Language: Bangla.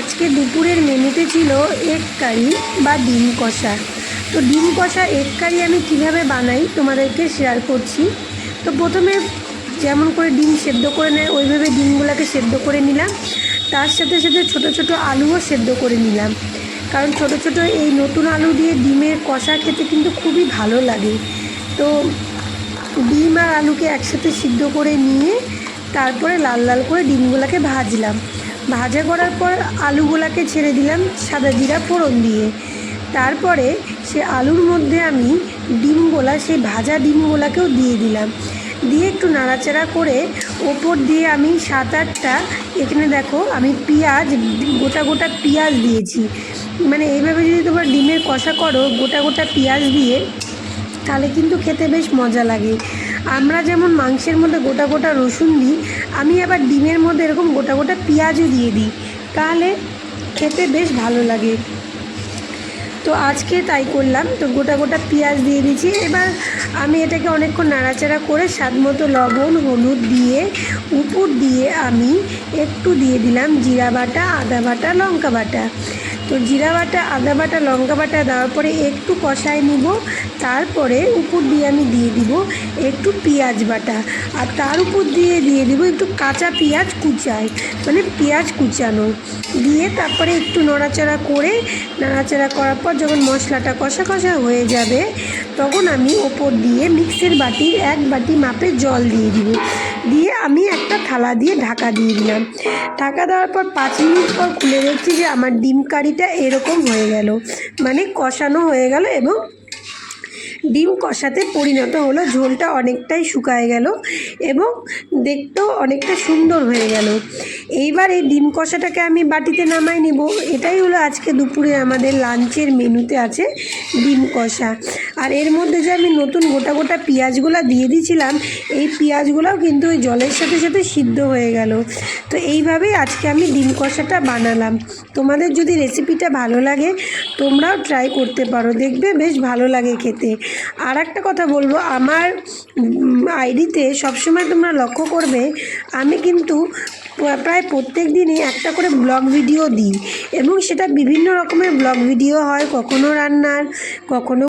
আজকে দুপুরের মেনুতে ছিল এগ কারি বা ডিম কষা। তো ডিম কষা এগ কারি আমি কীভাবে বানাই তোমাদেরকে শেয়ার করছি। তো প্রথমে যেমন করে ডিম সেদ্ধ করে নেয় ওইভাবে ডিমগুলোকে সেদ্ধ করে নিলাম। তার সাথে সাথে ছোটো ছোটো আলুও সেদ্ধ করে নিলাম, কারণ ছোটো ছোটো এই নতুন আলু দিয়ে ডিমের কষা খেতে কিন্তু খুবই ভালো লাগে। তো ডিম আর আলুকে একসাথে সিদ্ধ করে নিয়ে তারপরে লাল লাল করে ডিমগুলোকে ভাজলাম। ভাজা করার পর আলুগুলোকে ছেড়ে দিলাম সাদা জিরা ফোড়ন দিয়ে। তারপরে সে আলুর মধ্যে আমি ডিমগুলা, সেই ভাজা ডিমগুলোকেও দিয়ে দিলাম, দিয়ে একটু নাড়াচাড়া করে ওপর দিয়ে আমি 7-8টা, এখানে দেখো আমি পেঁয়াজ, গোটা গোটা পেঁয়াজ দিয়েছি। মানে এইভাবে যদি তোমরা ডিমের কষা করো গোটা গোটা পেঁয়াজ দিয়ে, তাহলে কিন্তু খেতে বেশ মজা লাগে। আমরা যেমন মাংসের মধ্যে গোটা গোটা রসুন দিই, আমি আবার ডিমের মধ্যে এরকম গোটা গোটা পেঁয়াজও দিয়ে দিই, তাহলে খেতে বেশ ভালো লাগে। তো আজকে তাই করলাম, তো গোটা গোটা পেঁয়াজ দিয়ে দিয়েছি। এবার আমি এটাকে অনেকক্ষণ নাড়াচাড়া করে স্বাদ মতো লবণ হলুদ দিয়ে উপর দিয়ে আমি একটু দিয়ে দিলাম জিরা বাটা, আদা বাটা, লঙ্কা বাটা। তো জিরা বাটা, আদা বাটা, লঙ্কা বাটা দেওয়ার পরে একটু কষায় নিব। তারপরে উপর দিয়ে আমি দিয়ে দিব একটু পেঁয়াজ বাটা, আর তার উপর দিয়ে দিব একটু কাঁচা পেঁয়াজ কুচায়, মানে পেঁয়াজ কুচানো দিয়ে তারপরে একটু নাড়াচাড়া করার পর যখন মশলাটা কষা কষা হয়ে যাবে, তখন আমি ওপর দিয়ে মিক্সির বাটির 1 বাটি মাপে জল দিয়ে দিব। দিয়ে আমি একটা থালা দিয়ে ঢাকা দিয়ে দিলাম। ঢাকা দেওয়ার পর 5 মিনিট পর খুলে দেখছি যে আমার ডিম কারিটা এরকম হয়ে গেল, মানে কষানো হয়ে গেল এবং ডিম কষাতে পরিণত হলো। ঝোলটা অনেকটাই শুকায় গেল এবং দেখতেও অনেকটা সুন্দর হয়ে গেল। এইবার এই ডিম কষাটাকে আমি বাটিতে নামাই নেব। এটাই হলো আজকে দুপুরে আমাদের লাঞ্চের মেনুতে আছে ডিম কষা। আর এর মধ্যে যে আমি নতুন গোটা গোটা পেঁয়াজগুলো দিয়ে দিয়েছিলাম, এই পেঁয়াজগুলোও কিন্তু ওই জলের সাথে সাথে সিদ্ধ হয়ে গেল। তো এইভাবেই আজকে আমি ডিম কষাটা বানালাম। তোমাদের যদি রেসিপিটা ভালো লাগে তোমরাও ট্রাই করতে পারো, দেখবে বেশ ভালো লাগে খেতে। আর একটা কথা বলবো, আমার আইডিতে সবসময় তোমরা লক্ষ্য করবে আমি কিন্তু প্রায় প্রত্যেক দিনই একটা করে ব্লগ ভিডিও দিই, এবং সেটা বিভিন্ন রকমের ব্লগ ভিডিও হয়, কখনো রান্নার, কখনো